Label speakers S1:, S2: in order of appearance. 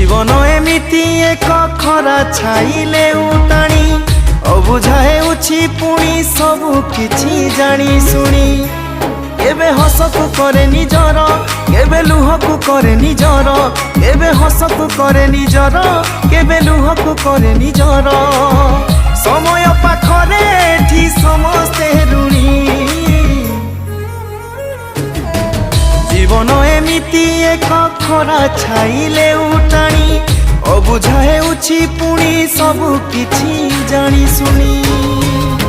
S1: जीवन एमिति एक खरा छाइले उटाणी अबुझा हेउछि पुणी सबु किछि जानी सुनी केबे हसकु करे निजर केबे लुहकु करे निजर केबे हसकु करे निजर केबे लुहकु करे निजर समय पाखरे एठी समस्ते ऋणी जीवन एमिति एक खरा छाइले उटाणी अबुझा हेउछि पुणी सबु किछि जानी सुनी।